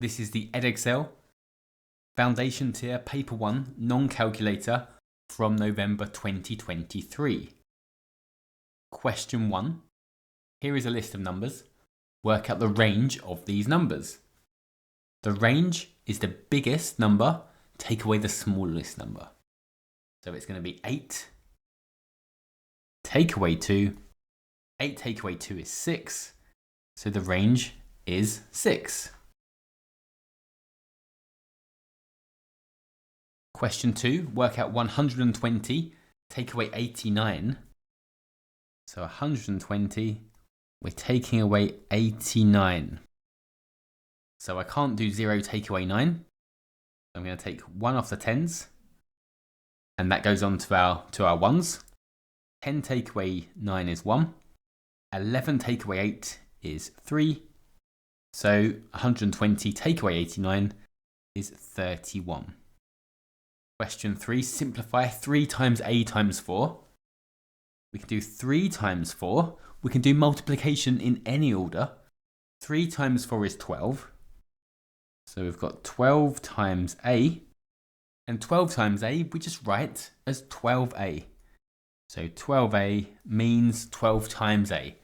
This is the Edexcel Foundation Tier Paper 1 Non-Calculator from November 2023. Question 1. Here is a list of numbers. Work out the range of these numbers. The range is the biggest number, take away the smallest number. So it's going to be 8, take away 2, 8 take away 2 is 6, so the range is 6. Question 2, work out 120, take away 89. So 120, we're taking away 89. So I can't do 0 take away 9. I'm going to take 1 off the 10s. And that goes on to our 1s. 10 take away 9 is 1. 11 take away 8 is 3. So 120 take away 89 is 31. Question 3, simplify 3 times a times 4. We can do 3 times 4. We can do multiplication in any order. 3 times 4 is 12. So we've got 12 times a. And 12 times a, we just write as 12a. So 12a means 12 times a.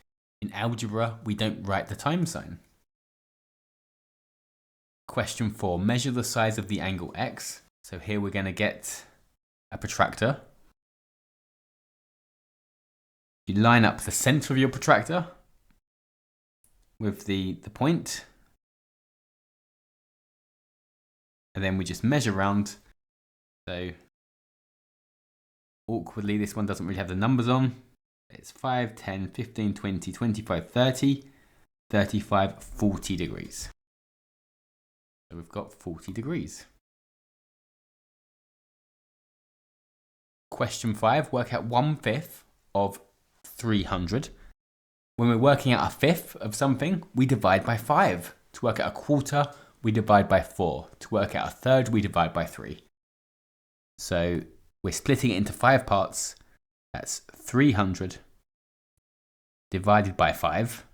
In algebra, we don't write the time sign. Question 4, measure the size of the angle x. So here we're going to get a protractor. You line up the center of your protractor with the point. And then we just measure around. So awkwardly, this one doesn't really have the numbers on. It's 5, 10, 15, 20, 25, 30, 35, 40 degrees. So we've got 40 degrees. Question 5, work out 1/5 of 300. When we're working out a fifth of something, we divide by 5. To work out a quarter, we divide by 4. To work out a third, we divide by 3. So we're splitting it into 5 parts. That's 300 divided by 5.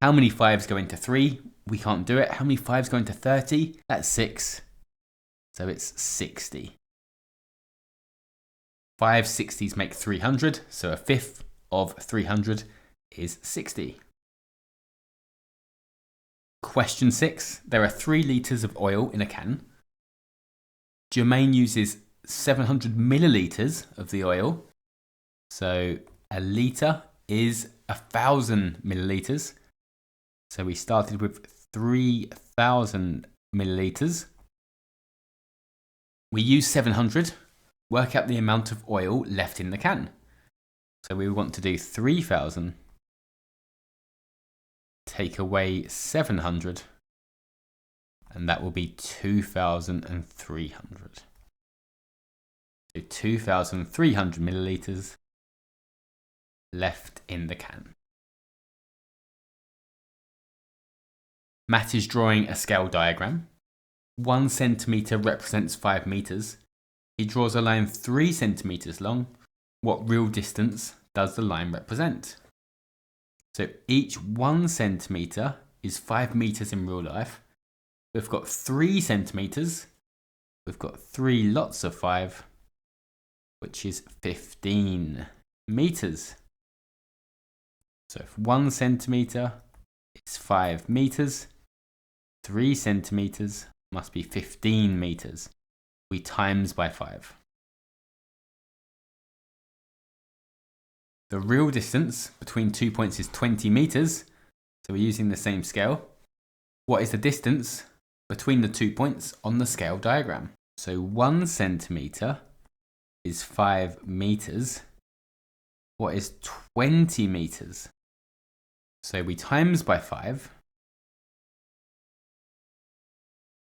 How many 5s go into 3? We can't do it. How many 5s go into 30? That's 6. So it's 60. 5 60s make 300, so a fifth of 300 is 60. Question 6. There are 3 litres of oil in a can. Jermaine uses 700 millilitres of the oil. So a litre is 1,000 millilitres. So we started with 3,000 millilitres. We use 700. Work out the amount of oil left in the can. So we want to do 3,000. Take away 700. And that will be 2,300. So 2,300 millilitres left in the can. Matt is drawing a scale diagram. 1 centimetre represents 5 metres. He draws a line 3 centimetres long. What real distance does the line represent? So each 1 centimetre is 5 metres in real life. We've got 3 centimetres. We've got 3 lots of 5, which is 15 metres. So if 1 centimetre is 5 metres, 3 centimetres must be 15 metres. We times by 5. The real distance between 2 points is 20 metres, so we're using the same scale. What is the distance between the 2 points on the scale diagram? So 1 centimetre is 5 metres. What is 20 metres? So we times by 5.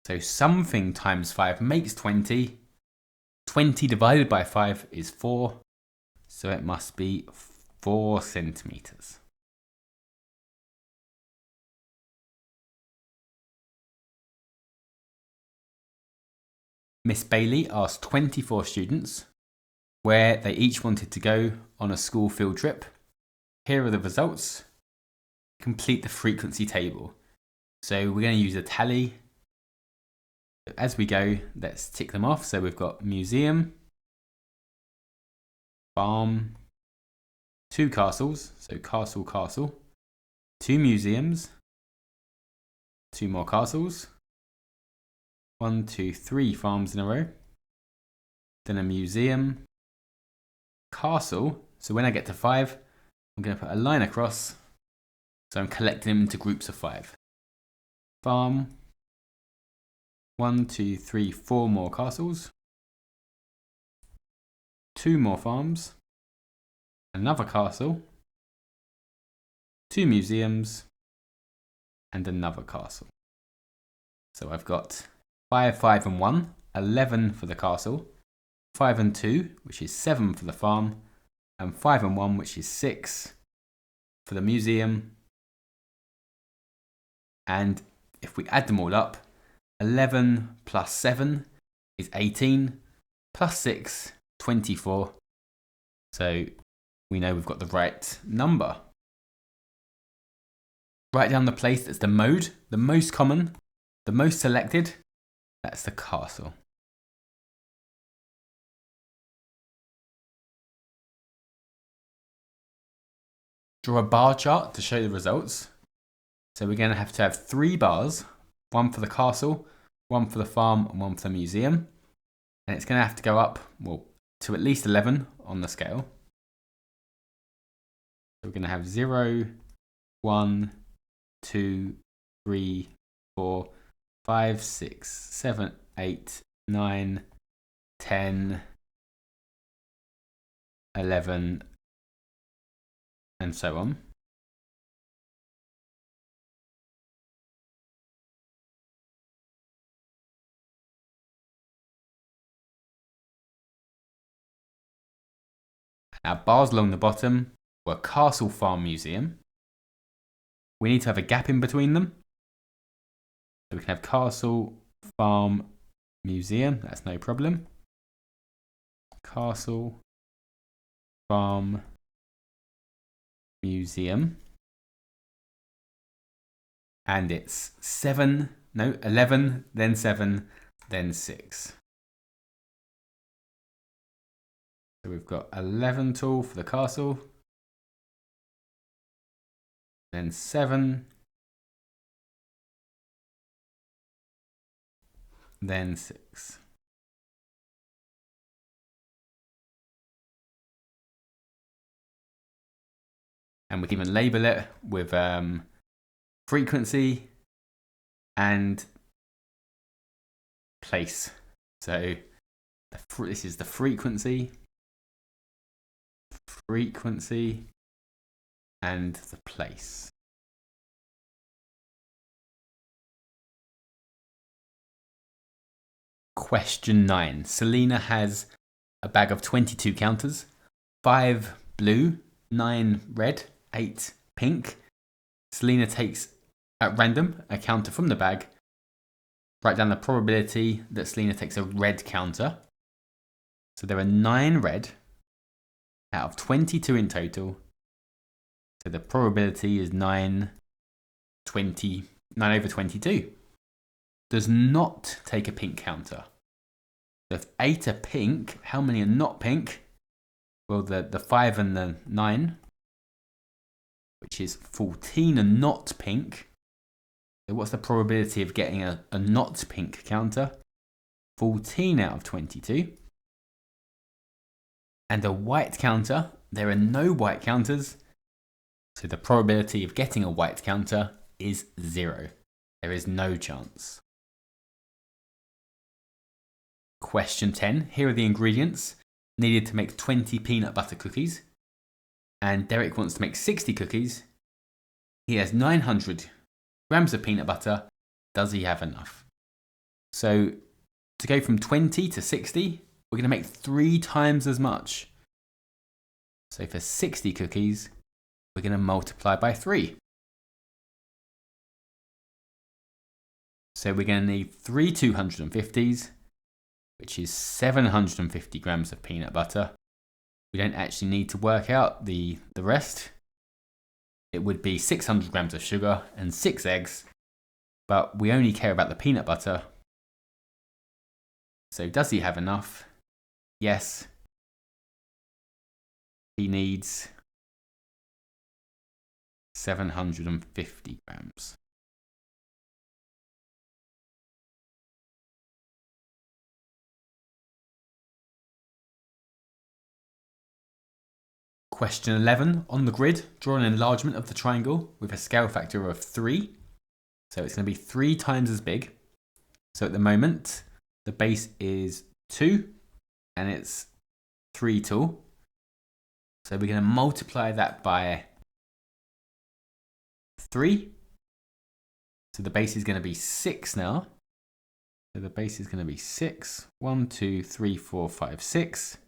So something times 5 makes 20. 20 divided by 5 is 4. So it must be 4 centimetres. Miss Bailey asked 24 students where they each wanted to go on a school field trip. Here are the results. Complete the frequency table. So we're going to use a tally. As we go, let's tick them off. So we've got museum, farm, 2 castles, so castle, castle, 2 museums, 2 more castles, 1, 2, 3 farms in a row, then a museum, castle. So when I get to 5, I'm going to put a line across, so I'm collecting them into groups of 5. Farm, 1, 2, 3, 4 more castles, 2 more farms, another castle, 2 museums, and another castle. So I've got 5, 5 and 1, 11 for the castle, 5 and 2, which is 7 for the farm, and 5 and 1, which is 6 for the museum. And if we add them all up, 11 plus 7 is 18, plus 6, 24. So we know we've got the right number. Write down the place that's the mode, the most common, the most selected. That's the castle. Draw a bar chart to show the results. So we're going to have 3 bars, 1 for the castle, 1 for the farm, and 1 for the museum. And it's going to have to go up, well, to at least 11 on the scale. So we're going to have 0, 1, 2, 3, 4, 5, 6, 7, 8, 9, 10, 11, and so on. Now, bars along the bottom were Castle, Farm, Museum. We need to have a gap in between them. So we can have Castle, Farm, Museum. That's no problem. Castle, Farm, Museum. And it's 11, then 7, then 6. So we've got 11 tool for the castle, then 7, then 6. And we can even label it with frequency and place. So this is the frequency, and the place. Question 9. Selena has a bag of 22 counters, 5 blue, 9 red, 8 pink. Selena takes at random a counter from the bag. Write down the probability that Selena takes a red counter. So there are 9 red out of 22 in total. So the probability is 9 over 22. Does not take a pink counter. So if 8 are pink, how many are not pink? Well, the 5 and the 9, which is 14 are not pink. So what's the probability of getting a not pink counter? 14 out of 22. And a white counter, there are no white counters. So the probability of getting a white counter is 0. There is no chance. Question 10. Here are the ingredients needed to make 20 peanut butter cookies. And Derek wants to make 60 cookies. He has 900 grams of peanut butter. Does he have enough? So to go from 20 to 60, we're going to make 3 times as much. So for 60 cookies, we're going to multiply by 3. So we're going to need 3 250s, which is 750 grams of peanut butter. We don't actually need to work out the rest. It would be 600 grams of sugar and 6 eggs. but we only care about the peanut butter. So does he have enough? Yes. He needs 750 grams. Question 11. On the grid, draw an enlargement of the triangle with a scale factor of 3. So it's going to be 3 times as big. So at the moment, the base is 2 and it's 3 tall. So we're going to multiply that by 3. So the base is going to be 6 now. So the base is going to be 6. 1, 2, 3, 4, 5, 6.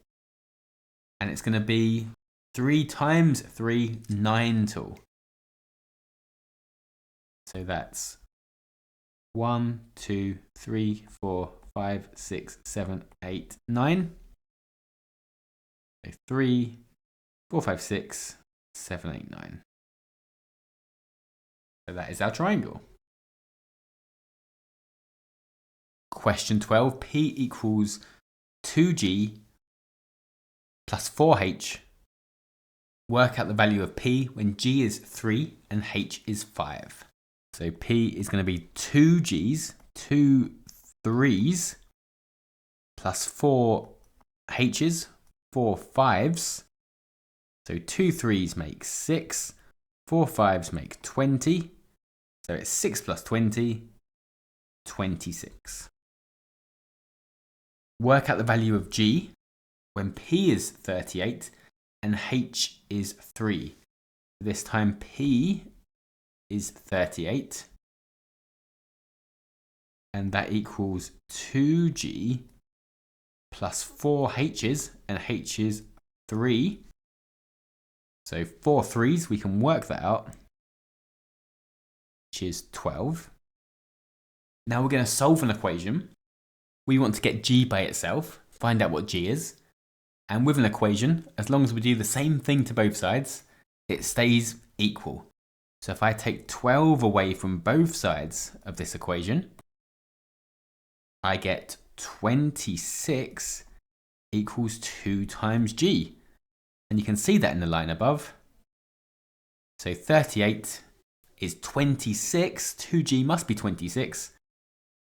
And it's going to be 3 times 3, 9 tall. So that's 1, 2, 3, 4, 5, 6, 7, 8, 9. So 3, 4, 5, 6, 7, 8, 9. So that is our triangle. Question 12. P equals 2G plus 4H. Work out the value of P when G is 3 and H is 5. So P is going to be 2 G's, 2 3's, plus 4 H's, 4 5's. So 2 3's make 6, 4 5's make 20. So it's 6 plus 20, 26. Work out the value of G when P is 38 and H is 3. This time P is 38. And that equals 2G plus 4 H's and H is 3. So 4 3's, we can work that out, which is 12. Now we're going to solve an equation. We want to get G by itself, find out what G is. And with an equation, as long as we do the same thing to both sides, it stays equal. So if I take 12 away from both sides of this equation, I get 26 equals 2 times G. And you can see that in the line above. So 38 is 26. 2G must be 26,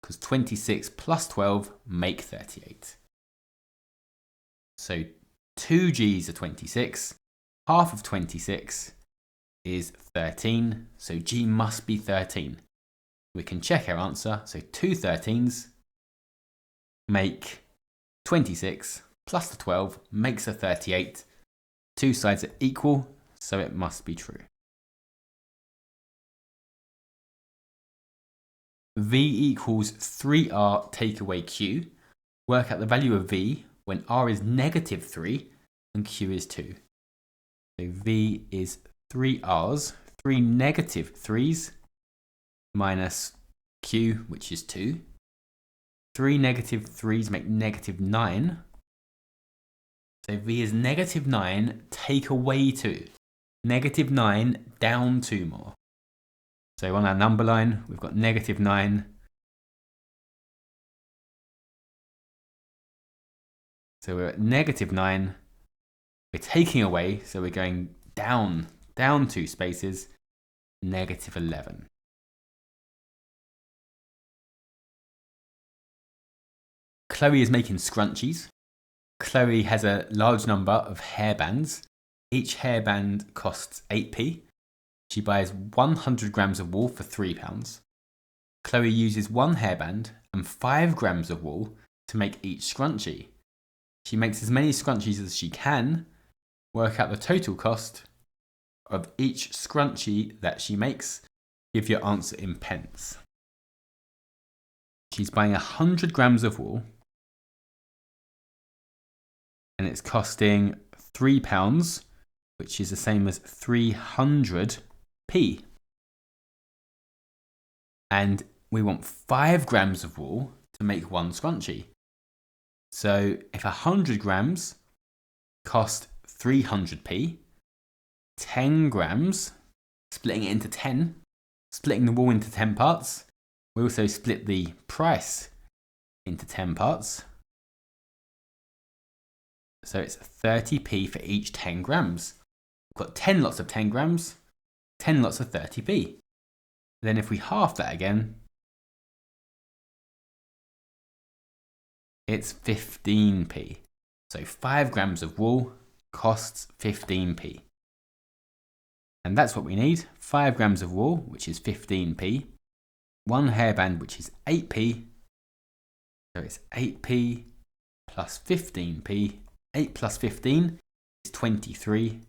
because 26 plus 12 make 38. So 2G's are 26. Half of 26 is 13. So G must be 13. We can check our answer. So 2 13's make 26 plus the 12 makes a 38. Two sides are equal, so it must be true. V equals 3R take away Q. Work out the value of V when R is negative 3 and Q is 2. So V is 3 R's, 3 negative 3's, minus Q, which is 2. 3 negative 3's make negative 9. So V is negative 9, take away 2. Negative 9, down 2 more. So on our number line, we've got negative 9. So we're at negative 9. We're taking away, so we're going down 2 spaces, negative 11. Chloe is making scrunchies. Chloe has a large number of hairbands. Each hairband costs 8p. She buys 100 grams of wool for £3. Chloe uses 1 hairband and 5 grams of wool to make each scrunchie. She makes as many scrunchies as she can. Work out the total cost of each scrunchie that she makes. Give your answer in pence. She's buying 100 grams of wool, and it's costing £3, which is the same as 300p. And we want 5 grams of wool to make 1 scrunchie. So if 100 grams cost 300p, 10 grams, splitting it into 10, splitting the wool into 10 parts, We also split the price into 10 parts. So it's 30p for each 10 grams. We've got 10 lots of 10 grams, 10 lots of 30p. Then if we half that again, it's 15p. So 5 grams of wool costs 15p. And that's what we need. 5 grams of wool, which is 15p. 1 hairband, which is 8p. So it's 8p plus 15p. 8 plus 15 is 23.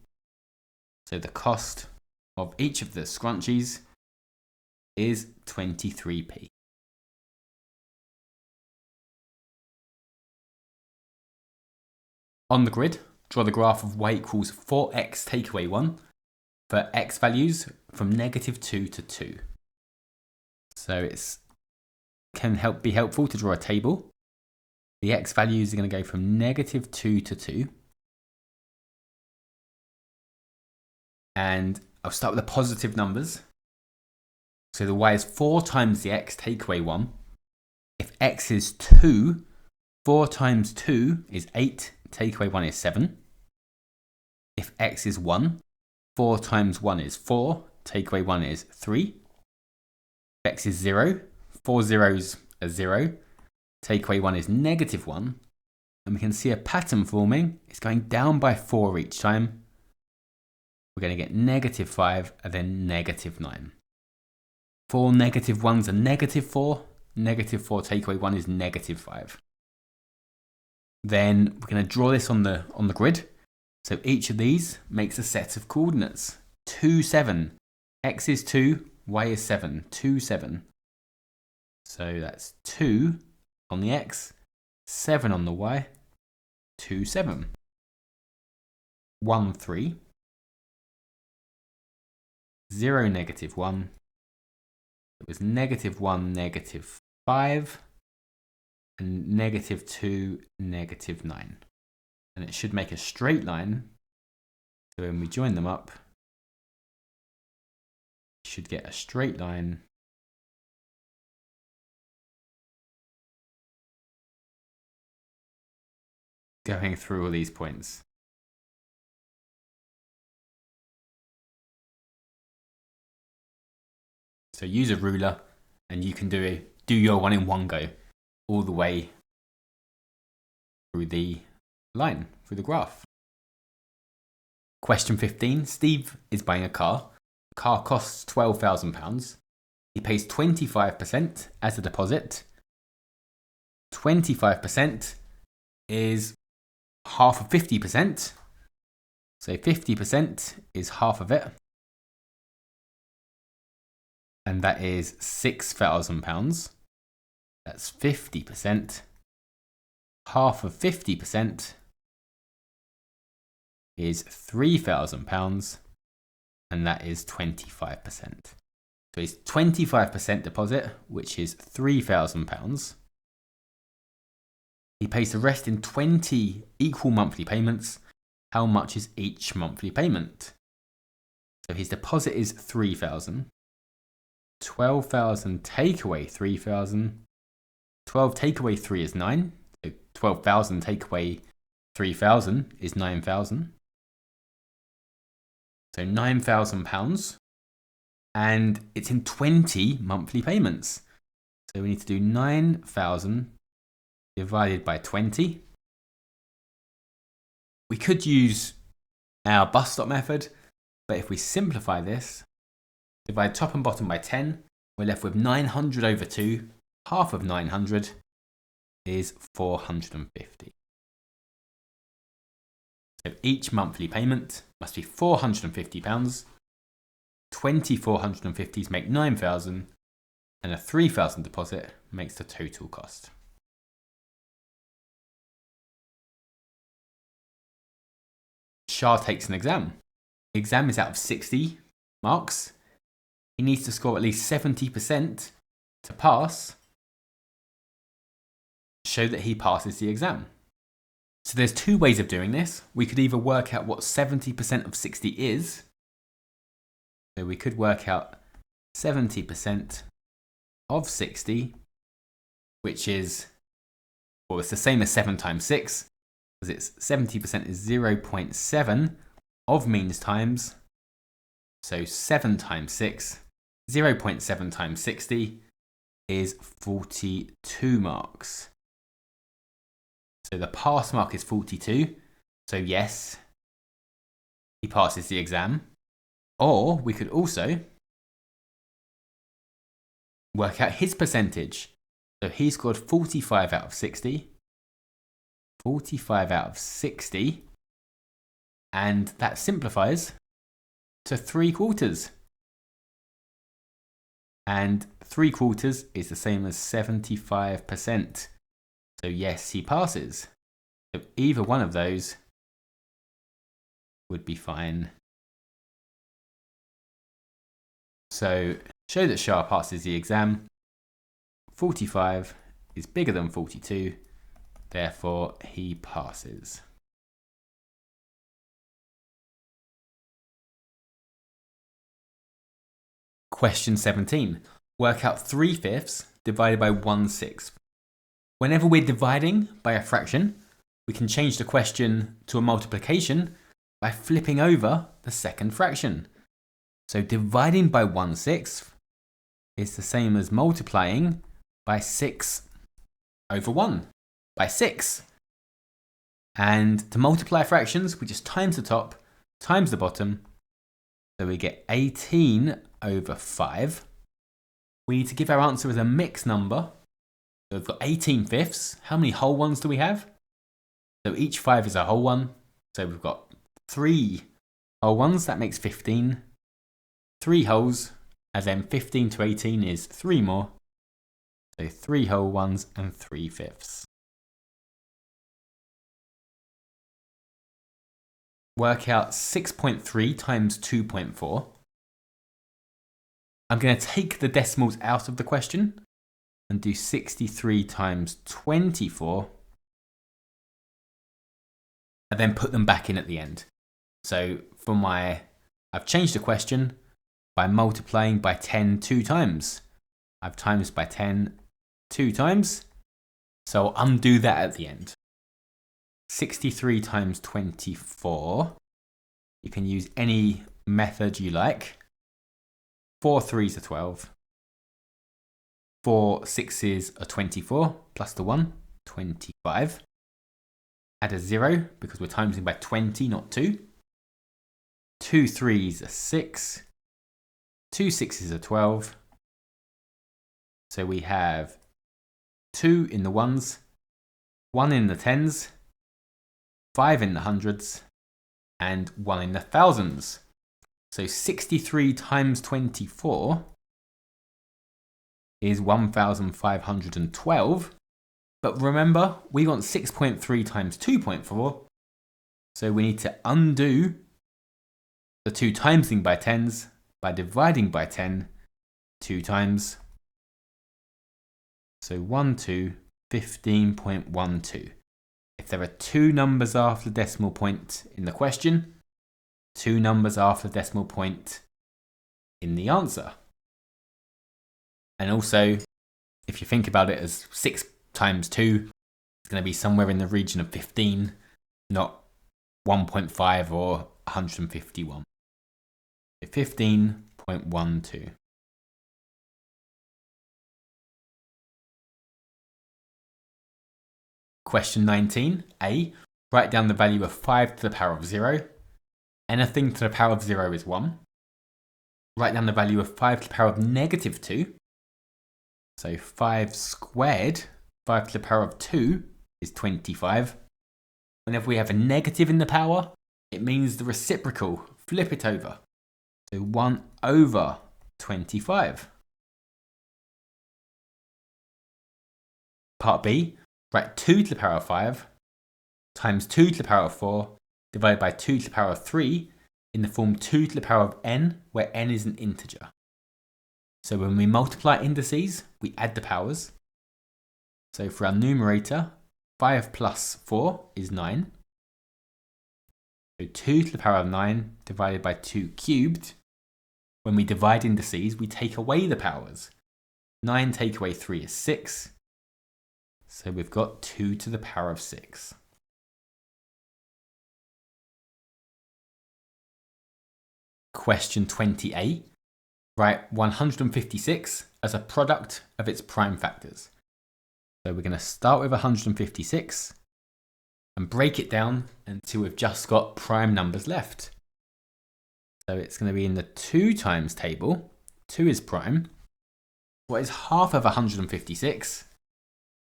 So the cost of each of the scrunchies is 23p. On the grid, draw the graph of y equals 4x take away 1 for x values from -2 to 2. So it can be helpful to draw a table. The x values are going to go from -2 to 2. And I'll start with the positive numbers. So the y is 4 times the x take away 1. If x is 2, 4 times 2 is 8, take away 1 is 7. If x is 1, 4 times 1 is 4, take away 1 is 3. If x is 0, 4 zeros are 0, take away 1 is -1. And we can see a pattern forming. It's going down by 4 each time. We're going to get -5 and then -9. 4 negative ones are -4. -4 take away 1 is -5. Then we're going to draw this on the grid. So each of these makes a set of coordinates. 2, 7. X is 2, y is 7. 2, 7. So that's 2 on the x, 7 on the y, 2, 7. 1, 3. 0, -1. It was -1, -5. And -2, -9. And it should make a straight line. So when we join them up, you should get a straight line going through all these points. So use a ruler and you can do your one in one go, all the way through the line, through the graph. Question 15. Steve is buying a car. The car costs £12,000. He pays 25% as a deposit. 25% is half of 50%. So 50% is half of it. And that is £6,000. That's 50%. Half of 50% is £3,000, and that is 25%. So it's 25% deposit, which is £3,000. He pays the rest in 20 equal monthly payments. How much is each monthly payment? So his deposit is £3,000. 12,000 take away 3,000. 12 take away 3 is 9. So 12,000 take away 3,000 is 9,000. So £9,000. And it's in 20 monthly payments. So we need to do 9,000 divided by 20. We could use our bus stop method, but if we simplify this, divide top and bottom by 10, we're left with 900 over 2. Half of 900 is 450. So each monthly payment must be £450. 20 450s make 9,000, and a 3,000 deposit makes the total cost. Shah takes an exam. The exam is out of 60 marks. He needs to score at least 70% to pass, show that he passes the exam. So there's two ways of doing this. We could either work out what 70% of 60 is. So we could work out 70% of 60, which is, well, it's the same as 7 times 6, because it's 70% is 0.7 of means times. So 7 times 6, 0.7 times 60 is 42 marks. So the pass mark is 42. So yes, he passes the exam. Or we could also work out his percentage. So he scored 45 out of 60. 45 out of 60. And that simplifies to 3/4. And 3/4 is the same as 75%. So yes, he passes. So either one of those would be fine. So show that Shah passes the exam. 45 is bigger than 42, therefore he passes. Question 17. Work out 3/5 divided by 1/6. Whenever we're dividing by a fraction, we can change the question to a multiplication by flipping over the second fraction. So dividing by 1/6 is the same as multiplying by 6 over 1, by 6. And to multiply fractions, we just times the top, times the bottom. So we get 18 over 5. We need to give our answer as a mixed number. So we've got 18/5. How many whole ones do we have? So each 5 is a whole one. So we've got 3 whole ones. That makes 15. 3 wholes. And then 15 to 18 is 3 more. So 3 whole ones and 3/5. Work out 6.3 times 2.4. I'm going to take the decimals out of the question and do 63 times 24. And then put them back in at the end. So I've changed the question by multiplying by 10 2 times. I've times by 10 2 times. So I'll undo that at the end. 63 times 24. You can use any method you like. 4 3s are 12. 4 6s are 24, plus the 1, 25. Add a 0, because we're timesing by 20, not 2. 2 3s are 6. 2 6s are 12. So we have 2 in the ones, 1 in the tens, 5 in the hundreds, and 1 in the thousands. So 63 times 24 is 1,512. But remember, we want 6.3 times 2.4. So we need to undo the 2 timesing by tens by dividing by 10 2 times. So 1, 2, 15.12. If there are 2 numbers after the decimal point in the question, 2 numbers after the decimal point in the answer. And also, if you think about it as 6 times 2, it's going to be somewhere in the region of 15, not 1.5 or 151. So 15.12. Question 19. A. Write down the value of 5 to the power of 0. Anything to the power of 0 is 1. Write down the value of 5 to the power of negative 2. So 5 squared, 5 to the power of 2 is 25. Whenever we have a negative in the power, it means the reciprocal. Flip it over. So 1 over 25. Part B. Write 2 to the power of 5 times 2 to the power of 4 divided by 2 to the power of 3 in the form 2 to the power of n, where n is an integer. So when we multiply indices, we add the powers. So for our numerator, 5 plus 4 is 9. So 2 to the power of 9 divided by 2 cubed. When we divide indices, we take away the powers. 9 take away 3 is 6. So we've got 2 to the power of 6. Question 28. Write 156 as a product of its prime factors. So we're going to start with 156 and break it down until we've just got prime numbers left. So it's going to be in the 2 times table. 2 is prime. What is half of 156?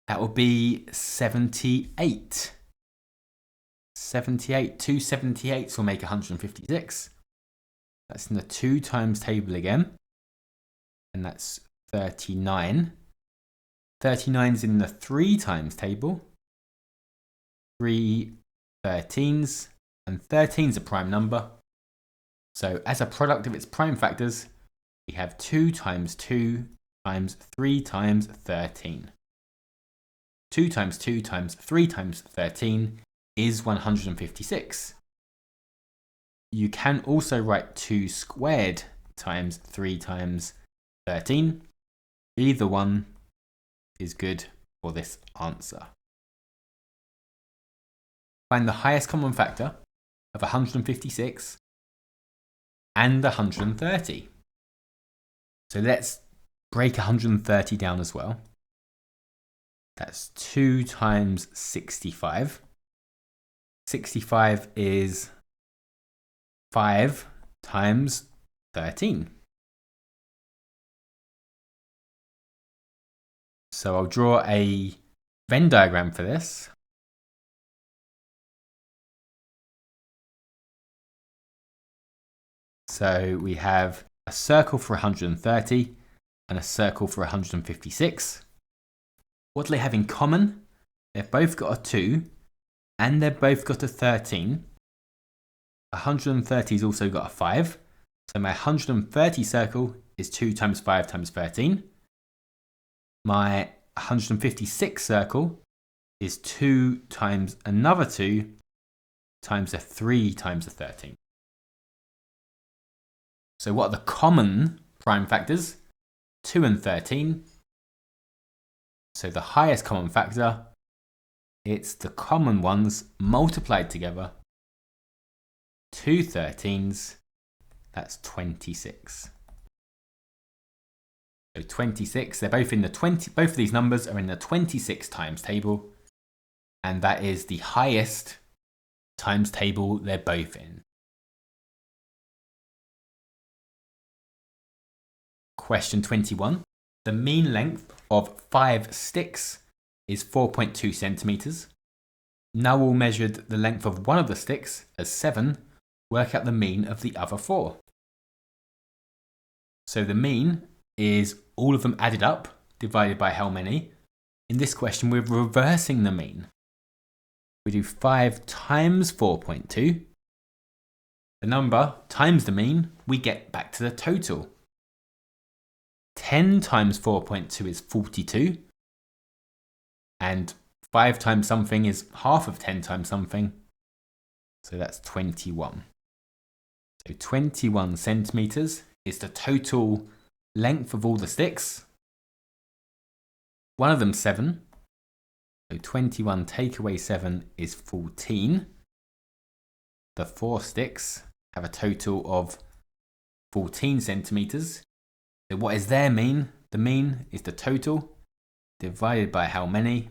That will be 78. 78. 2 78s will make 156. That's in the 2 times table again. And that's 39. 39 is in the 3 times table. 3 13s. And 13 is a prime number. So as a product of its prime factors, we have 2 times 2 times 3 times 13. 2 times 2 times 3 times 13 is 156. You can also write 2 squared times 3 times 13. Either one is good for this answer. Find the highest common factor of 156 and 130. So let's break 130 down as well. That's 2 times 65. 65 is 5 times 13. So I'll draw a Venn diagram for this. So we have a circle for 130 and a circle for 156. What do they have in common? They've both got a 2 and they've both got a 13. 130's also got a 5. So my 130 circle is 2 times 5 times 13. My 156 circle is 2 times another 2 times a 3 times a 13. So what are the common prime factors? 2 and 13. So the highest common factor, it's the common ones multiplied together. 2 13s, that's 26. So 26, they're both in the 20, both of these numbers are in the 26 times table, and that is the highest times table they're both in. Question 21. The mean length of 5 sticks is 4.2 centimeters. Now we'll measure the length of one of the sticks as 7. Work out the mean of the other 4. So the mean is all of them added up, divided by how many. In this question, we're reversing the mean. We do 5 times 4.2. The number times the mean, we get back to the total. 10 times 4.2 is 42. And 5 times something is half of 10 times something. So that's 21. So 21 centimeters is the total length of all the sticks. One of them 7. So 21 take away 7 is 14. The 4 sticks have a total of 14 centimeters. So what is their mean? The mean is the total divided by how many?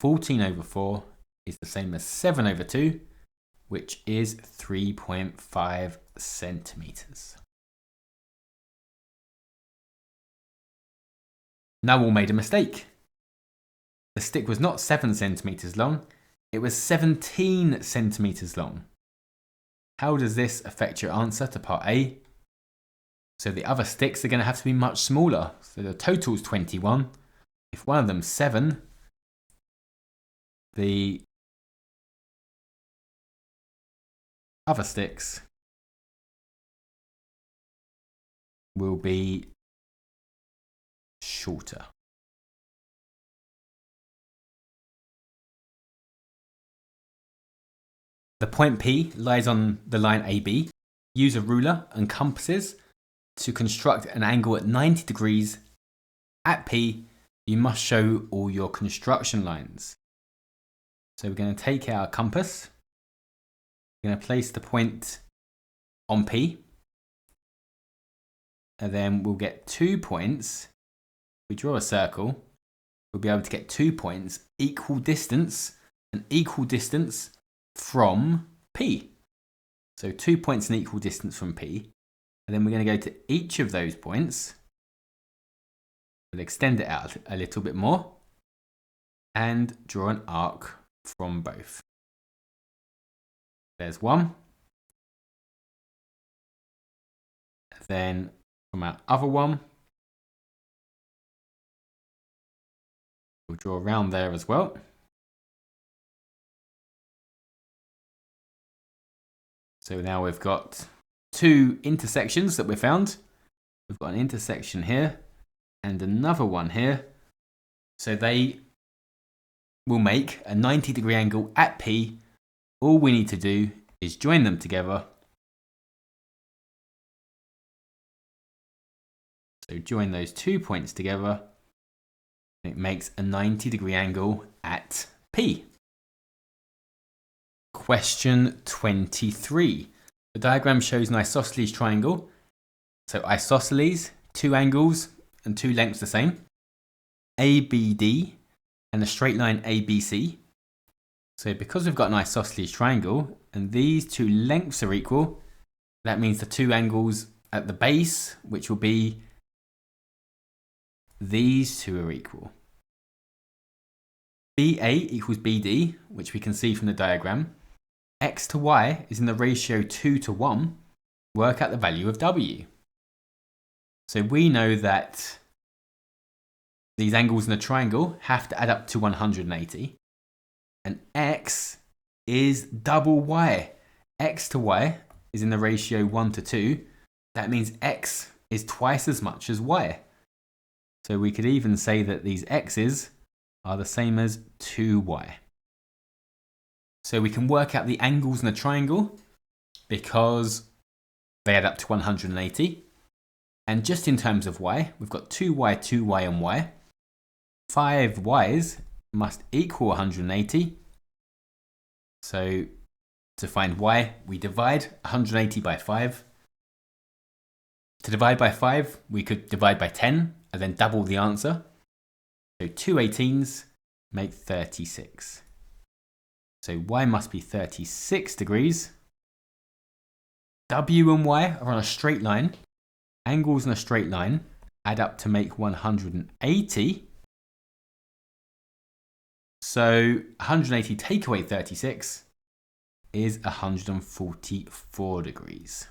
14 over 4 is the same as 7 over 2, which is 3.5 centimeters. Now all made a mistake. The stick was not 7 centimeters long, it was 17 centimeters long. How does this affect your answer to part A? So the other sticks are going to have to be much smaller. So the total is 21. If one of them's 7, the other sticks will be shorter. The point P lies on the line AB. Use a ruler and compasses to construct an angle at 90 degrees at P, you must show all your construction lines. So we're going to take our compass. We're going to place the point on P. And then we'll get 2 points. If we draw a circle, we'll be able to get 2 points equal distance from P. So 2 points in equal distance from P. And then we're going to go to each of those points. We'll extend it out a little bit more and draw an arc from both. There's one. Then from our other one, we'll draw around there as well. So now we've got 2 intersections that we found. We've got an intersection here and another one here. So they will make a 90-degree angle at P. All we need to do is join them together. So join those 2 points together. And it makes a 90-degree angle at P. Question 23. The diagram shows an isosceles triangle. So isosceles, 2 angles and 2 lengths the same. ABD and a straight line ABC. So because we've got an isosceles triangle and these 2 lengths are equal, that means the 2 angles at the base, which will be these 2 are equal. BA equals BD, which we can see from the diagram. X to Y is in the ratio 2 to 1. Work out the value of W. So we know that these angles in a triangle have to add up to 180. And X is double Y. X to Y is in the ratio 1 to 2. That means X is twice as much as Y. So we could even say that these X's are the same as 2Y. So we can work out the angles in a triangle because they add up to 180. And just in terms of Y, we've got 2Y, 2Y and Y. 5 Y's must equal 180. So to find Y, we divide 180 by 5. To divide by 5, we could divide by 10 and then double the answer. So 2 18s make 36. So Y must be 36 degrees. W and Y are on a straight line. Angles in a straight line add up to make 180. So 180 take away 36 is 144 degrees.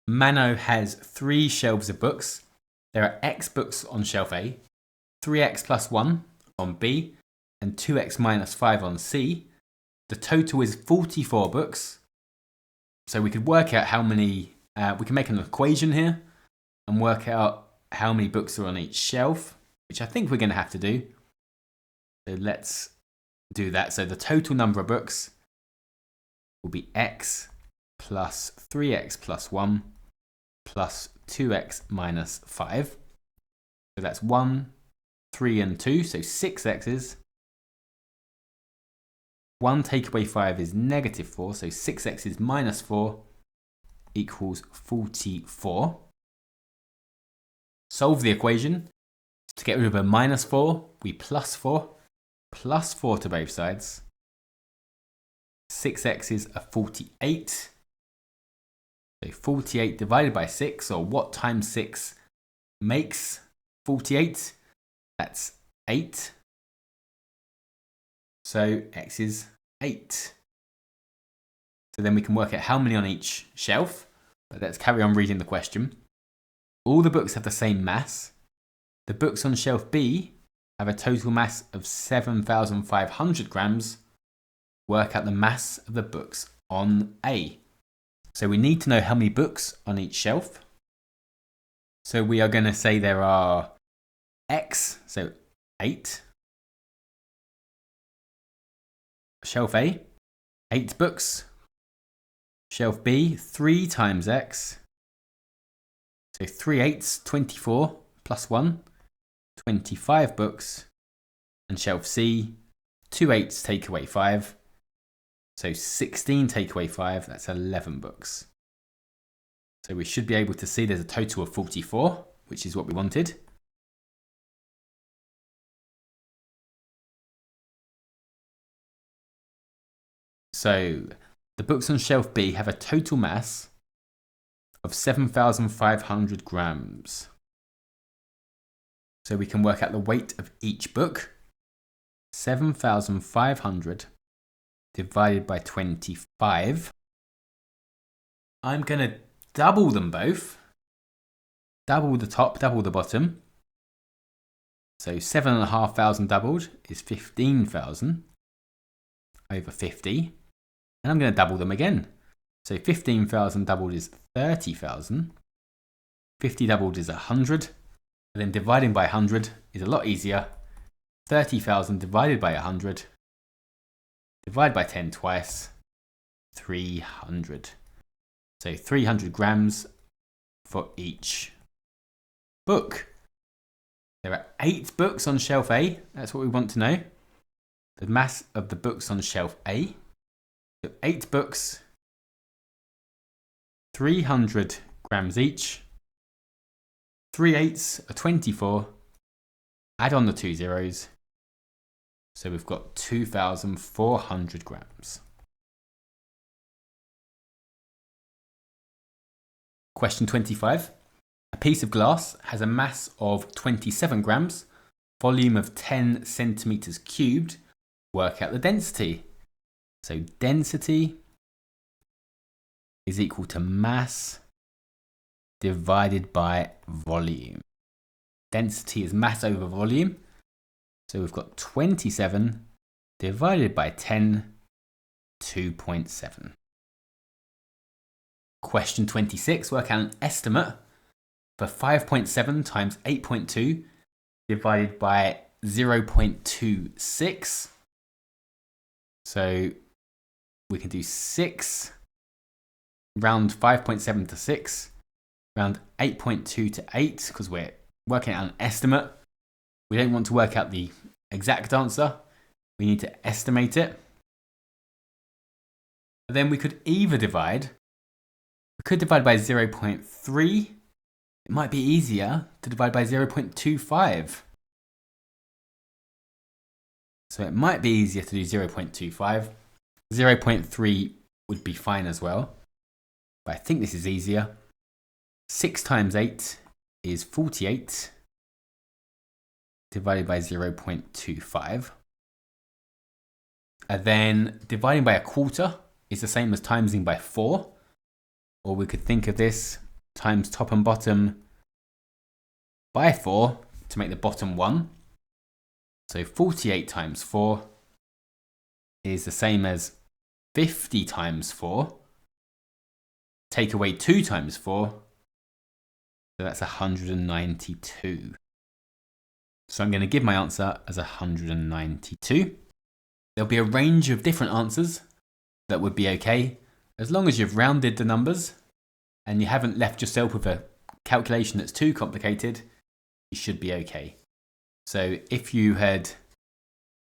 Mano has 3 shelves of books. There are X books on shelf A, 3X plus 1 on B, and 2X minus 5 on C. The total is 44 books. So we could work out how many, we can make an equation here and work out how many books are on each shelf, which I think we're going to have to do. So let's do that. So the total number of books will be X plus 3X plus 1 plus 2X minus 5. So that's 1, 3 and 2, so 6 X's. 1 take away 5 is negative 4, so 6x is minus 4 equals 44. Solve the equation. To get rid of a minus 4, we plus 4 to both sides. 6x's are 48. So 48 divided by 6, or what times 6 makes 48? That's 8. So x is 8. So then we can work out how many on each shelf. But let's carry on reading the question. All the books have the same mass. The books on shelf B have a total mass of 7,500 grams. Work out the mass of the books on A. So we need to know how many books on each shelf. So we are going to say there are X, so 8. Shelf A, 8 books. Shelf B, 3 times X. So 3 8s, 24, plus 1, 25 books. And shelf C, 2 8s take away 5. So 16 take away 5, that's 11 books. So we should be able to see there's a total of 44, which is what we wanted. So the books on shelf B have a total mass of 7,500 grams. So we can work out the weight of each book. 7,500 divided by 25. I'm going to double them both. Double the top, double the bottom. So 7,500 doubled is 15,000 over 50. And I'm going to double them again. So 15,000 doubled is 30,000. 50 doubled is 100. And then dividing by 100 is a lot easier. 30,000 divided by 100. Divide by 10 twice. 300. So 300 grams for each book. There are 8 books on shelf A. That's what we want to know. The mass of the books on shelf A. So 8 books, 300 grams each. 3 8s are 24. Add on the 2 zeros. So we've got 2,400 grams. Question 25. A piece of glass has a mass of 27 grams, volume of 10 centimeters cubed. Work out the density. So density is equal to mass divided by volume. Density is mass over volume. So we've got 27 divided by 10, 2.7. Question 26, work out an estimate for 5.7 times 8.2 divided by 0.26. So we can do 6, round 5.7 to 6, round 8.2 to 8, because we're working out an estimate. We don't want to work out the exact answer. We need to estimate it. And then we could either divide. We could divide by 0.3. It might be easier to divide by 0.25. So it might be easier to do 0.25. 0.3 would be fine as well. But I think this is easier. 6 times 8 is 48. Divided by 0.25. And then dividing by a quarter is the same as timesing by 4. Or we could think of this times top and bottom by 4 to make the bottom 1. So 48 times 4 is the same as 50 times 4. Take away 2 times 4. So that's 192. So I'm going to give my answer as 192. There'll be a range of different answers that would be okay, as long as you've rounded the numbers and you haven't left yourself with a calculation that's too complicated. You should be okay. So if you had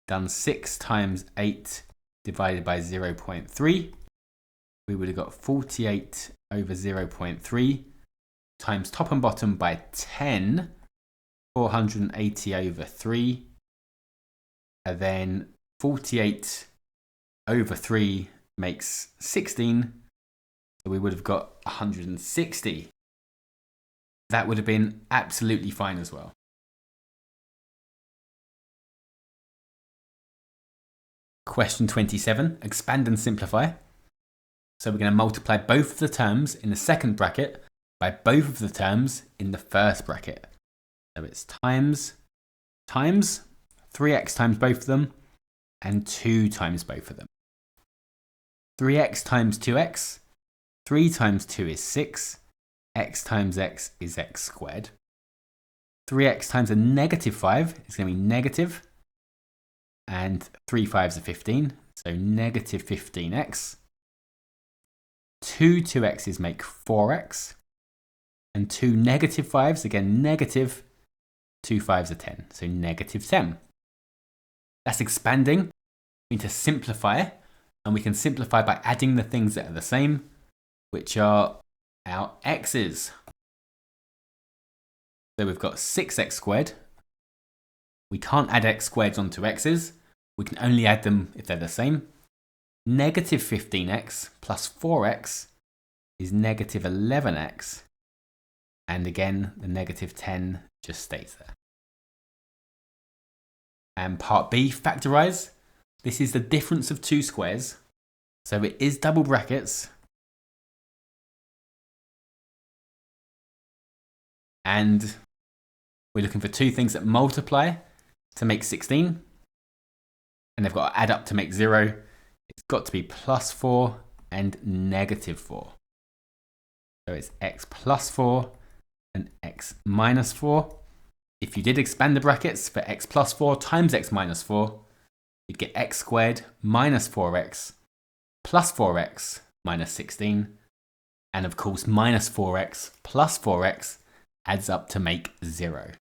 done 6 times 8 divided by 0.3, we would have got 48 over 0.3 times top and bottom by 10, 480 over 3, and then 48 over 3 makes 16, so we would have got 160. That would have been absolutely fine as well. Question 27, expand and simplify. So we're going to multiply both of the terms in the second bracket by both of the terms in the first bracket. So it's times, 3x times both of them, and 2 times both of them. 3x times 2x, 3 times 2 is 6, x times x is x squared. 3x times a negative 5 is going to be negative, and 3 5s are 15, so negative 15x. Two 2x's make 4x, and two negative 5s, again negative, 2 5s are 10, so negative 10. That's expanding. We need to simplify, and we can simplify by adding the things that are the same, which are our x's. So we've got 6x squared. We can't add x squared onto x's. We can only add them if they're the same. Negative 15x plus 4x is negative 11x. And again, the negative 10 just stays there. And part B, factorize. This is the difference of two squares. So it is double brackets. And we're looking for two things that multiply to make 16. And they've got to add up to make 0. It's got to be plus 4 and negative 4. So it's x plus 4 and x minus 4. If you did expand the brackets for x plus 4 times x minus 4, you'd get x squared minus 4x plus 4x minus 16. And of course, minus 4x plus 4x adds up to make 0.